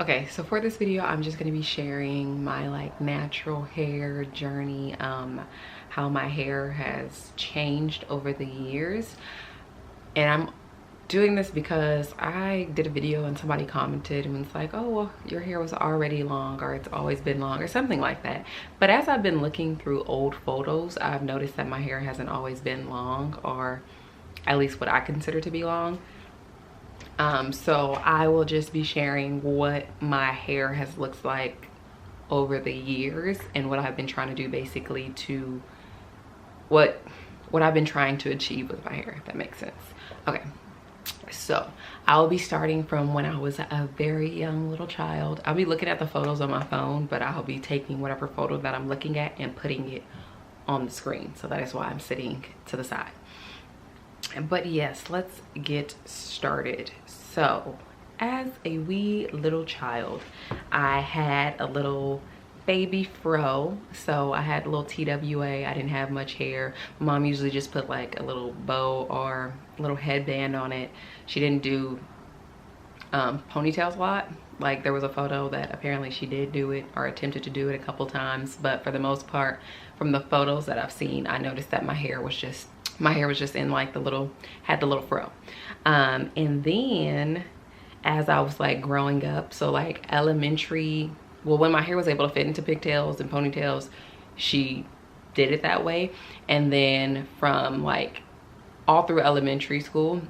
Okay, so for this video, I'm just gonna be sharing my like natural hair journey, how my hair has changed over the years. And I'm doing this because I did a video and somebody commented and was like, oh, well, your hair was already long, or it's always been long, or something like that. But as I've been looking through old photos, I've noticed that my hair hasn't always been long, or at least what I consider to be long. So I will just be sharing what my hair has looked like over the years and what I've been trying to do basically to what I've been trying to achieve with my hair, if that makes sense. Okay, so I'll be starting from when I was a very young little child. I'll be looking at the photos on my phone, but I'll be taking whatever photo that I'm looking at and putting it on the screen. So that is why I'm sitting to the side. But yes, let's get started. So as a wee little child, I had a little baby fro. So I had a little TWA. I didn't have much hair. Mom usually just put like a little bow or a little headband on it. She didn't do ponytails a lot. Like there was a photo that apparently she did do it or attempted to do it a couple times, but for the most part, from the photos that I've seen, I noticed that my hair was just in like had the little fro. And then as I was like growing up, so like elementary, well, when my hair was able to fit into pigtails and ponytails, she did it that way. And then from like all through elementary school,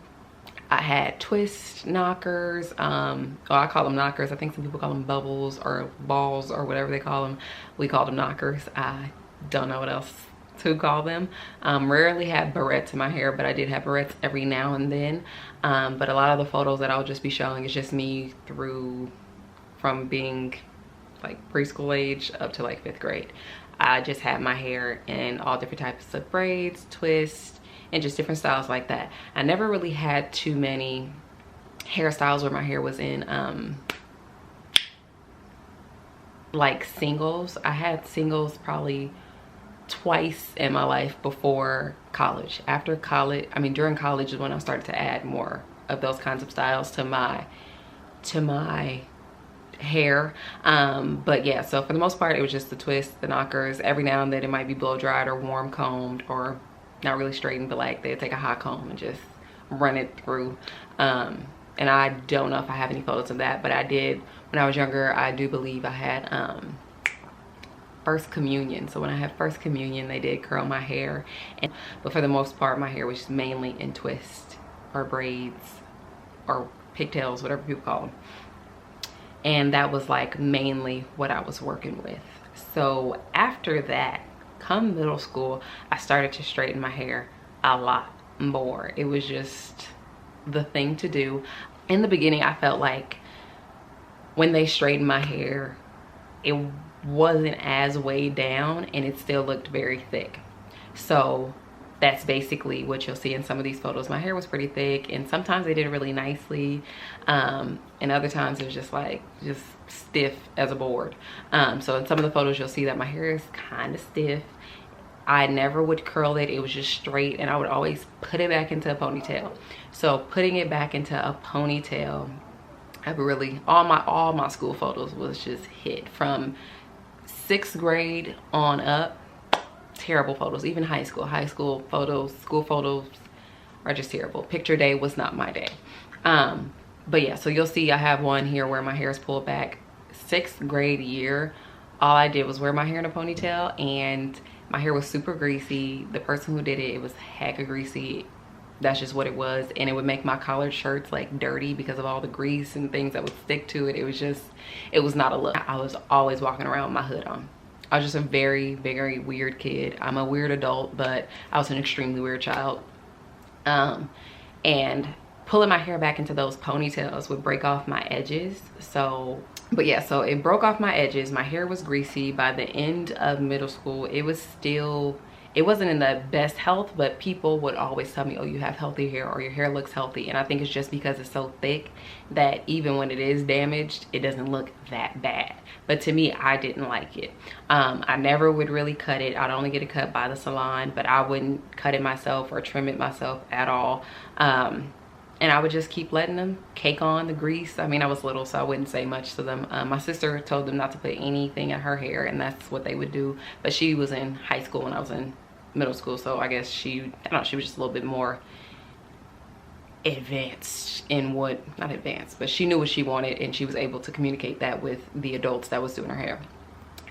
I had twist knockers. Well, I call them knockers. I think some people call them bubbles or balls or whatever they call them. We called them knockers. I don't know what else to call them. Rarely had barrettes in my hair, but I did have barrettes every now and then. But a lot of the photos that I'll just be showing is just me from being like preschool age up to like 5th grade. I just had my hair in all different types of braids, twists, and just different styles like that. I never really had too many hairstyles where my hair was in like singles. I had singles probably twice in my life before college. After college, I mean during college is when I started to add more of those kinds of styles to my hair. But yeah, so for the most part it was just the twists, the knockers. Every now and then it might be blow dried or warm combed, or not really straightened, but like they'd take a hot comb and just run it through. And I don't know if I have any photos of that, but I did when I was younger. I do believe I had first communion. So when I had first communion, they did curl my hair, but for the most part my hair was just mainly in twists or braids or pigtails, whatever people call them. And that was like mainly what I was working with. So after that, come middle school, I started to straighten my hair a lot more. It was just the thing to do. In the beginning, I felt like when they straightened my hair, it wasn't as weighed down and it still looked very thick. So that's basically what you'll see in some of these photos. My hair was pretty thick, and sometimes they did it really nicely, and other times it was just stiff as a board. So in some of the photos you'll see that my hair is kind of stiff. I never would curl it. It was just straight, and I would always put it back into a ponytail. So putting it back into a ponytail, I really, all my school photos was just hit from 6th grade on up. Terrible photos. Even high school photos, school photos are just terrible. Picture day was not my day. But yeah, so you'll see I have one here where my hair is pulled back. 6th grade year, all I did was wear my hair in a ponytail, and my hair was super greasy. The person who did it, it was hecka greasy. That's just what it was. And it would make my collared shirts like dirty because of all the grease and things that would stick to it. It was not a look. I was always walking around with my hood on. I was just a very, very weird kid. I'm a weird adult, but I was an extremely weird child. And pulling my hair back into those ponytails would break off my edges. So, but yeah, so it broke off my edges. My hair was greasy. By the end of middle school, it wasn't in the best health, but people would always tell me, oh, you have healthy hair, or your hair looks healthy. And I think it's just because it's so thick that even when it is damaged, it doesn't look that bad. But to me, I didn't like it. I never would really cut it. I'd only get it cut by the salon, but I wouldn't cut it myself or trim it myself at all. and I would just keep letting them cake on the grease. I mean, I was little, so I wouldn't say much to them. My sister told them not to put anything in her hair, and that's what they would do. But she was in high school and I was in middle school, so I guess she, I don't know, she was just a little bit more advanced in what, not advanced, but she knew what she wanted, and she was able to communicate that with the adults that was doing her hair.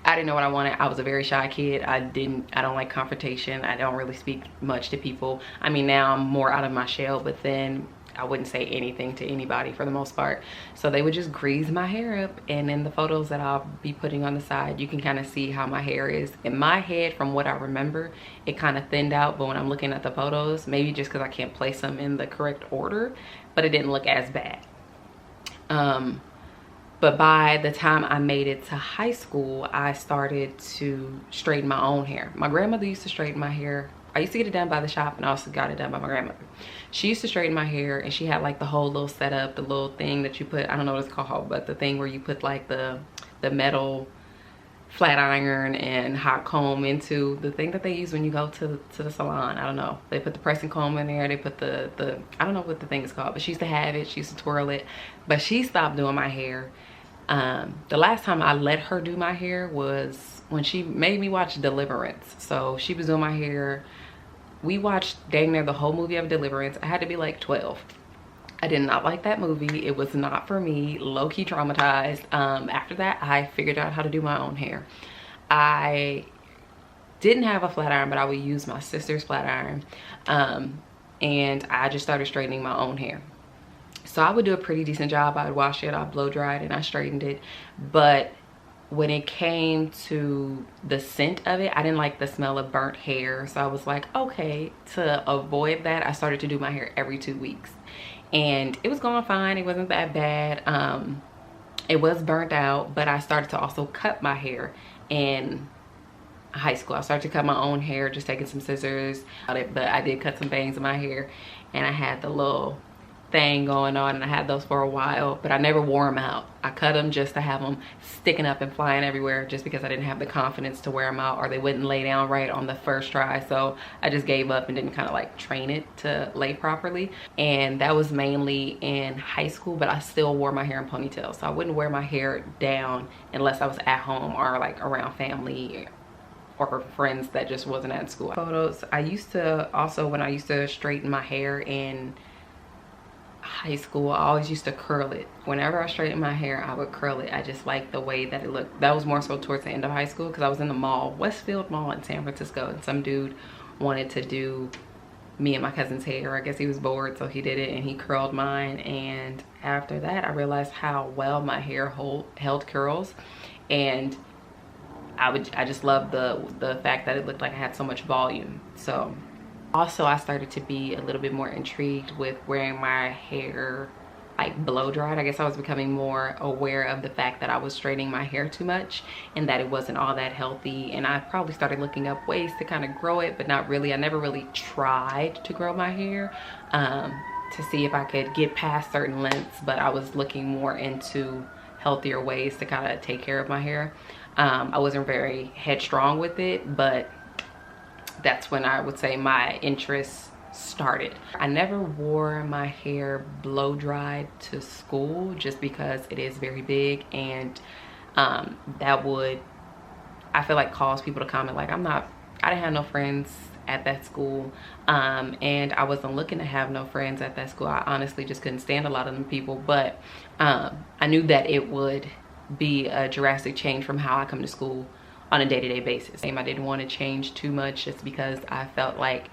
I didn't know what I wanted. I was a very shy kid. I don't like confrontation. I don't really speak much to people. I mean, now I'm more out of my shell, but then I wouldn't say anything to anybody for the most part. So they would just grease my hair up, and in the photos that I'll be putting on the side, you can kind of see how my hair is. In my head, from what I remember, it kind of thinned out, but when I'm looking at the photos, maybe just because I can't place them in the correct order, but it didn't look as bad. But by the time I made it to high school, I started to straighten my own hair. My grandmother used to straighten my hair. I used to get it done by the shop, and I also got it done by my grandmother. She used to straighten my hair, and she had like the whole little setup, the little thing that you put, I don't know what it's called, but the thing where you put like the metal flat iron and hot comb into the thing that they use when you go to the salon. I don't know. They put the pressing comb in there. They put the I don't know what the thing is called, but she used to have it. She used to twirl it. But she stopped doing my hair. The last time I let her do my hair was when she made me watch Deliverance. So she was doing my hair. We watched dang near the whole movie of Deliverance. I had to be like 12. I did not like that movie. It was not for me. Low-key traumatized. After that, I figured out how to do my own hair. I didn't have a flat iron, but I would use my sister's flat iron. And I just started straightening my own hair. So I would do a pretty decent job. I would wash it, I blow dry it, and I straightened it. But when it came to the scent of it, I didn't like the smell of burnt hair. So I was like, okay, to avoid that, I started to do my hair every 2 weeks. And it was going fine. It wasn't that bad. It was burnt out, but I started to also cut my hair in high school. I started to cut my own hair, just taking some scissors. But I did cut some bangs in my hair, and I had the little thing going on, and I had those for a while, but I never wore them out. I cut them just to have them sticking up and flying everywhere, just because I didn't have the confidence to wear them out, or they wouldn't lay down right on the first try. So I just gave up and didn't kind of like train it to lay properly. And that was mainly in high school, but I still wore my hair in ponytails. So I wouldn't wear my hair down unless I was at home or like around family or friends that just wasn't at school. Photos, I used to also, when I used to straighten my hair in high school, I always used to curl it. Whenever I straightened my hair, I would curl it. I just liked the way that it looked. That was more so towards the end of high school, because I was in the mall, Westfield Mall in San Francisco, and some dude wanted to do me and my cousin's hair. I guess he was bored, so he did it, and he curled mine. And after that, I realized how well my hair held curls, and I just loved the fact that it looked like I had so much volume. So also, I started to be a little bit more intrigued with wearing my hair like blow dried. I guess I was becoming more aware of the fact that I was straightening my hair too much and that it wasn't all that healthy. And I probably started looking up ways to kind of grow it, but not really. I never really tried to grow my hair to see if I could get past certain lengths, but I was looking more into healthier ways to kind of take care of my hair. I wasn't very headstrong with it, but that's when I would say my interest started. I never wore my hair blow dried to school, just because it is very big, and that would, I feel like, cause people to comment like, I didn't have no friends at that school, and I wasn't looking to have no friends at that school. I honestly just couldn't stand a lot of them people, but I knew that it would be a drastic change from how I come to school on a day-to-day basis. I didn't want to change too much, just because I felt like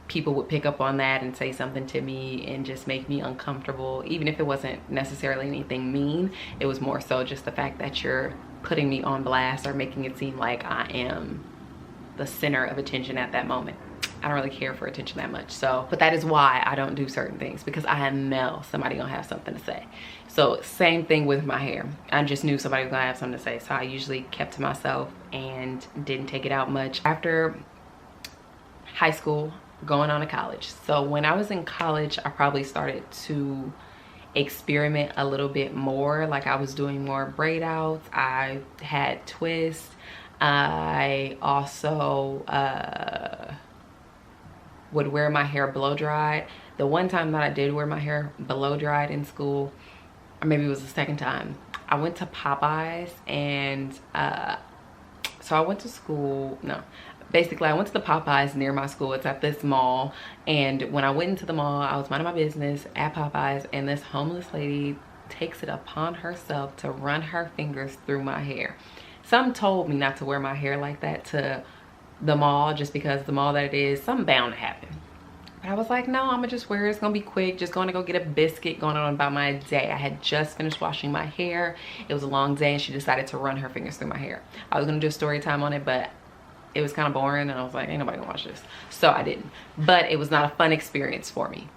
people would pick up on that and say something to me and just make me uncomfortable. Even if it wasn't necessarily anything mean, it was more so just the fact that you're putting me on blast or making it seem like I am the center of attention at that moment. I don't really care for attention that much. So, but that is why I don't do certain things, because I know somebody gonna have something to say. So same thing with my hair. I just knew somebody was gonna have something to say. So I usually kept to myself and didn't take it out much. After high school, going on to college. So when I was in college, I probably started to experiment a little bit more. Like, I was doing more braid outs. I had twists. I also, would wear my hair blow dried. The one time that I did wear my hair blow dried in school, or maybe it was the second time, I went to Popeyes, and so I went to school, no, basically I went to the Popeyes near my school. It's at this mall, and when I went into the mall, I was minding my business at Popeyes, and this homeless lady takes it upon herself to run her fingers through my hair. Some told me not to wear my hair like that to the mall, just because the mall that it is, something bound to happen. But I was like, no, I'm gonna just wear it. It's gonna be quick. Just going to go get a biscuit, going on about my day. I had just finished washing my hair. It was a long day, and she decided to run her fingers through my hair. I was gonna do a story time on it, but it was kind of boring, and I was like, ain't nobody gonna watch this. So I didn't. But it was not a fun experience for me.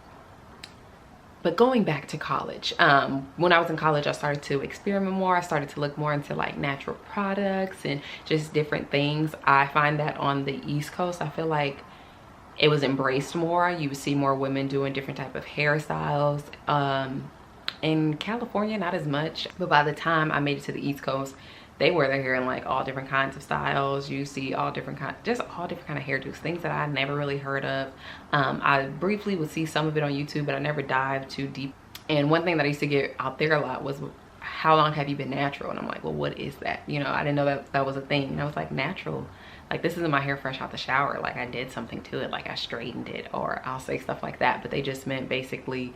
But going back to college, when I was in college, I started to experiment more. I started to look more into like natural products and just different things. I find that on the East Coast, I feel like it was embraced more. You would see more women doing different type of hairstyles. In California, not as much. But by the time I made it to the East Coast, they wear their hair in like all different kinds of styles. You see all different kind, just all different kind of hairdos, things that I never really heard of. I briefly would see some of it on YouTube, but I never dived too deep. And one thing that I used to get out there a lot was, how long have you been natural? And I'm like, well, what is that? You know, I didn't know that that was a thing. And I was like, natural, like this isn't my hair fresh out the shower. Like I did something to it, like I straightened it, or I'll say stuff like that. But they just meant basically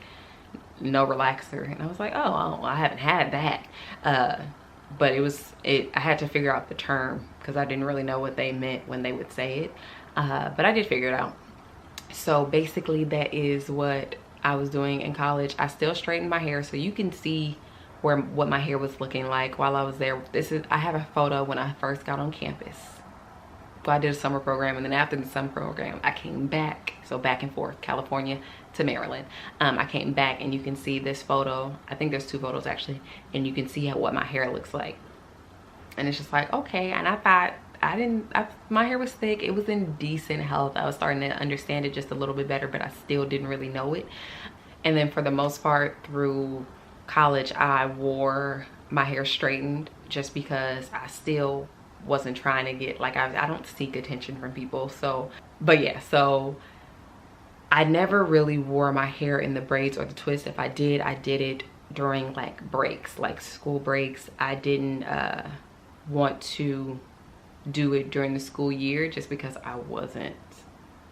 no relaxer. And I was like, oh, I haven't had that. But I had to figure out the term, because I didn't really know what they meant when they would say it. But I did figure it out. So basically that is what I was doing in college. I still straightened my hair, so you can see what my hair was looking like while I was there. I have a photo when I first got on campus. So I did a summer program, and then after the summer program, I came back. So back and forth, California to Maryland. I came back, and you can see this photo. I think there's two photos actually, and you can see what my hair looks like. And it's just like, okay. And I thought, my hair was thick. It was in decent health. I was starting to understand it just a little bit better, but I still didn't really know it. And then for the most part through college, I wore my hair straightened just because I still wasn't trying to get, like, I don't seek attention from people. So, but yeah, so I never really wore my hair in the braids or the twist. If I did it during like breaks, like school breaks. I didn't want to do it during the school year just because I wasn't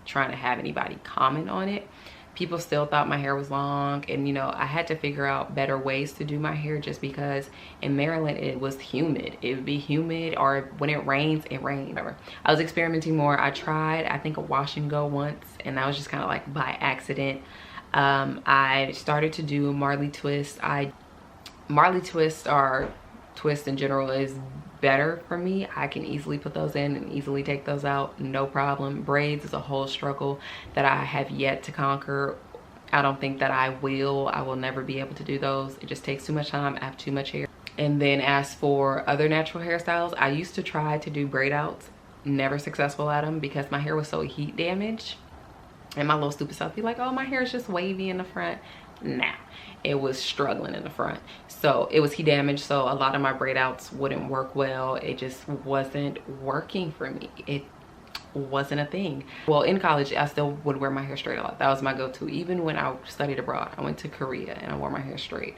trying to have anybody comment on it. People still thought my hair was long, and you know, I had to figure out better ways to do my hair, just because in Maryland it was humid. It would be humid, or when it rains, it rained, whatever. I was experimenting more. I tried, I think, a wash and go once, and that was just kind of like by accident. I started to do Marley twist. Marley twist, or twist in general, is better for me. I can easily put those in and easily take those out, no problem. Braids is a whole struggle that I have yet to conquer. I don't think that I will never be able to do those. It just takes too much time. I have too much hair. And then as for other natural hairstyles, I used to try to do braid outs. Never successful at them because my hair was so heat damaged, and my little stupid self be like, oh, my hair is just wavy in the front. Nah, it was struggling in the front. So it was heat damage, so a lot of my braid outs wouldn't work well. It just wasn't working for me. It wasn't a thing. Well, in college, I still would wear my hair straight a lot. That was my go-to. Even when I studied abroad, I went to Korea and I wore my hair straight,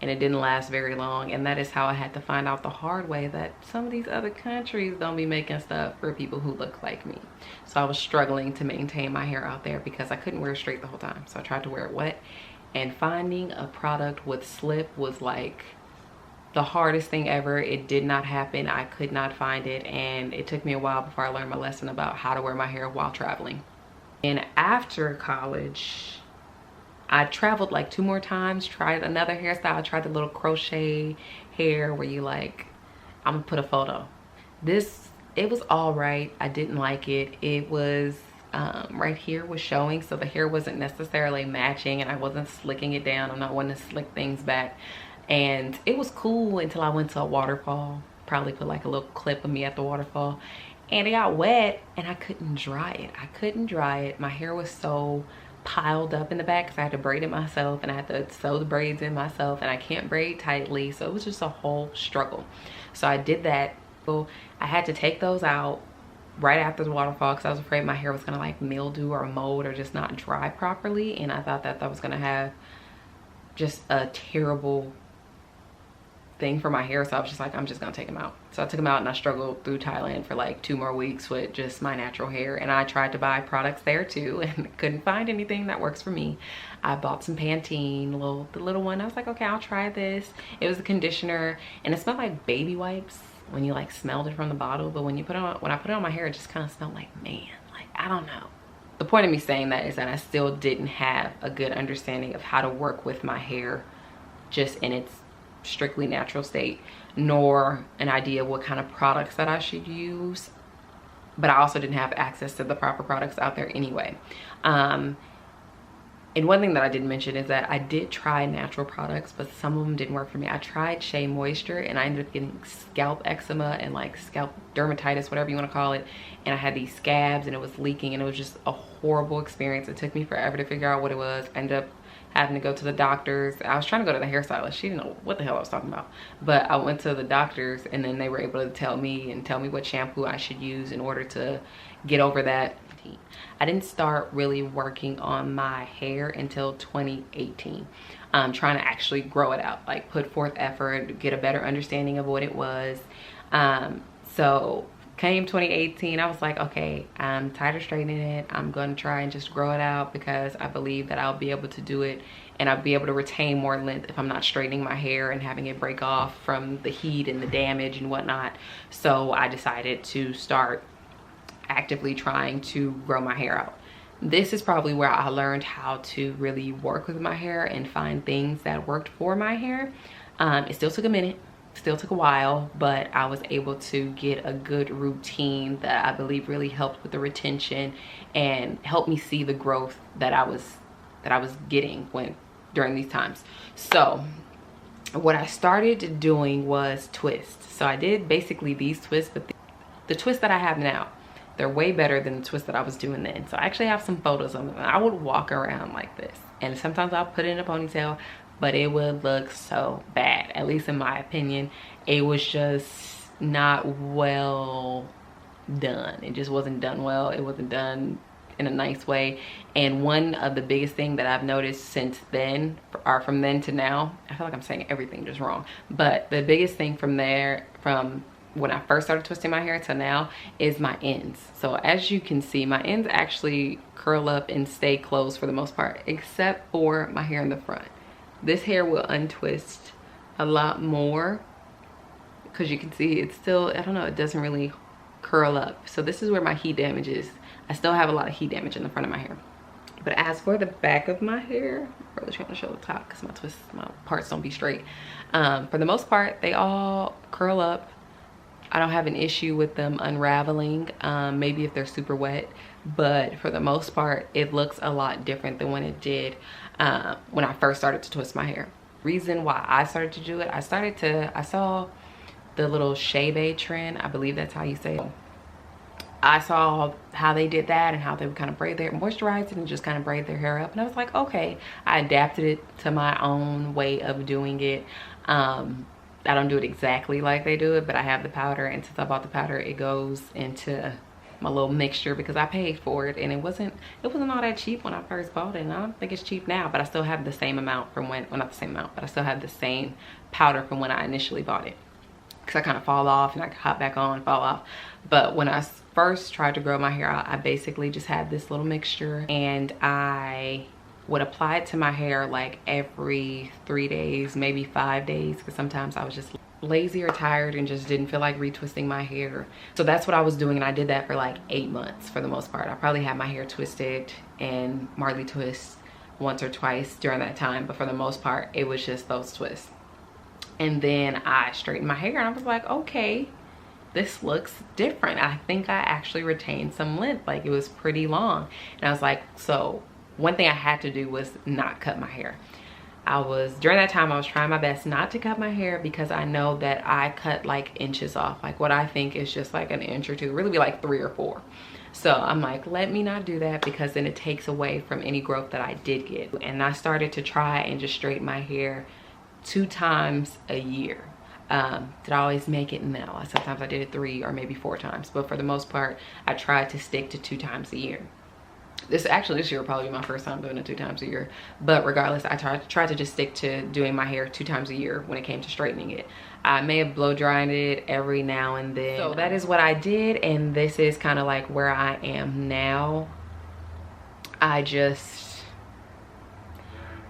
and it didn't last very long. And that is how I had to find out the hard way that some of these other countries don't be making stuff for people who look like me. So I was struggling to maintain my hair out there because I couldn't wear it straight the whole time. So I tried to wear it wet. And finding a product with slip was like the hardest thing ever. It did not happen. I could not find it, and it took me a while before I learned my lesson about how to wear my hair while traveling. And after college, I traveled like 2 more times, tried another hairstyle. I tried the little crochet hair where you like, I'm gonna put a photo. It was all right. I didn't like it. It was right here was showing, so the hair wasn't necessarily matching, and I wasn't slicking it down. I'm not one to slick things back. And it was cool until I went to a waterfall. Probably put like a little clip of me at the waterfall, and it got wet and I couldn't dry it. I couldn't dry it. My hair was so piled up in the back because I had to braid it myself, and I had to sew the braids in myself, and I can't braid tightly, so it was just a whole struggle. So I did that. So I had to take those out, right after the waterfall because I was afraid my hair was gonna like mildew or mold or just not dry properly, and I thought that was gonna have just a terrible thing for my hair. So I was just like, I'm just gonna take them out. So I took them out and I struggled through Thailand for like 2 more weeks with just my natural hair, and I tried to buy products there too and couldn't find anything that works for me. I bought some Pantene, the little one. I was like, okay, I'll try this. It was a conditioner and it smelled like baby wipes when you like smelled it from the bottle, but when I put it on my hair, it just kind of smelled like man, like I don't know. The point of me saying that is that I still didn't have a good understanding of how to work with my hair just in its strictly natural state, nor an idea what kind of products that I should use. But I also didn't have access to the proper products out there anyway. And one thing that I didn't mention is that I did try natural products, but some of them didn't work for me. I tried Shea Moisture and I ended up getting scalp eczema and like scalp dermatitis, whatever you want to call it. And I had these scabs and it was leaking and it was just a horrible experience. It took me forever to figure out what it was. I ended up having to go to the doctors. I was trying to go to the hairstylist. She didn't know what the hell I was talking about. But I went to the doctors and then they were able to tell me what shampoo I should use in order to get over that. I didn't start really working on my hair until 2018. Trying to actually grow it out, like put forth effort, get a better understanding of what it was. So came 2018, I was like, okay, I'm tired of straightening it. I'm gonna try and just grow it out because I believe that I'll be able to do it and I'll be able to retain more length if I'm not straightening my hair and having it break off from the heat and the damage and whatnot. So I decided to start actively trying to grow my hair out. This is probably where I learned how to really work with my hair and find things that worked for my hair. It still took a minute, still took a while, but I was able to get a good routine that I believe really helped with the retention and helped me see the growth that I was getting during these times. So what I started doing was twists. So I did basically these twists, but the twists that I have now, they're way better than the twist that I was doing then. So I actually have some photos of them. I would walk around like this. And sometimes I'll put it in a ponytail, but it would look so bad. At least in my opinion, it was just not well done. It just wasn't done well. It wasn't done in a nice way. And one of the biggest thing that I've noticed since then, or from then to now, I feel like I'm saying everything just wrong. But the biggest thing from when I first started twisting my hair to now is my ends. So as you can see, my ends actually curl up and stay closed for the most part, except for my hair in the front. This hair will untwist a lot more because you can see it's still, I don't know, it doesn't really curl up. So this is where my heat damage is. I still have a lot of heat damage in the front of my hair. But as for the back of my hair, I'm really trying to show the top because my parts don't be straight. For the most part, they all curl up. I don't have an issue with them unraveling, maybe if they're super wet, but for the most part, it looks a lot different than when it did when I first started to twist my hair. Reason why I started to do it, I saw the little Shea Bae trend, I believe that's how you say it. I saw how they did that and how they would kind of moisturize it and just kind of braid their hair up. And I was like, okay, I adapted it to my own way of doing it. I don't do it exactly like they do it, but I have the powder, and since I bought the powder, it goes into my little mixture because I paid for it, and it wasn't all that cheap when I first bought it, and I don't think it's cheap now, but I still have the same amount from when, well, not the same amount, but I still have the same powder from when I initially bought it because I kind of fall off and I hop back on, fall off. But when I first tried to grow my hair out, I basically just had this little mixture and I would apply it to my hair like every 3 days, maybe 5 days, because sometimes I was just lazy or tired and just didn't feel like retwisting my hair. So that's what I was doing, and I did that for like 8 months for the most part. I probably had my hair twisted and Marley twist once or twice during that time, but for the most part, it was just those twists. And then I straightened my hair and I was like, okay, this looks different. I think I actually retained some length, like it was pretty long. And I was like, so one thing I had to do was not cut my hair. During that time, I was trying my best not to cut my hair because I know that I cut like inches off, like what I think is just like an inch or two, really be like 3 or 4. So I'm like, let me not do that because then it takes away from any growth that I did get. And I started to try and just straighten my hair 2 times a year. Did I always make it? No. Sometimes I did it 3 or maybe 4 times, but for the most part I tried to stick to 2 times a year. This year will probably be my first time doing it 2 times a year, but regardless, I tried to just stick to doing my hair 2 times a year when it came to straightening it. I may have blow dried it every now and then. So that is what I did, and this is kind of like where I am now. I just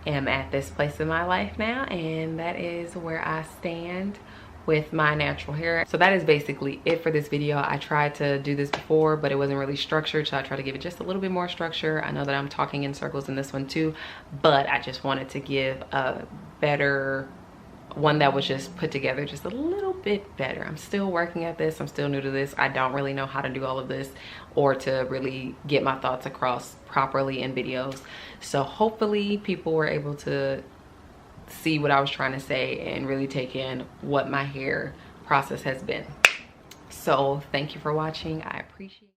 am at this place in my life now, and that is where I stand with my natural hair. So that is basically it for this video. I tried to do this before, but it wasn't really structured, so I tried to give it just a little bit more structure. I know that I'm talking in circles in this one too, but I just wanted to give a better one that was just put together just a little bit better. I'm still working at this. I'm still new to this. I don't really know how to do all of this or to really get my thoughts across properly in videos. So hopefully people were able to see what I was trying to say and really take in what my hair process has been. So thank you for watching. I appreciate it.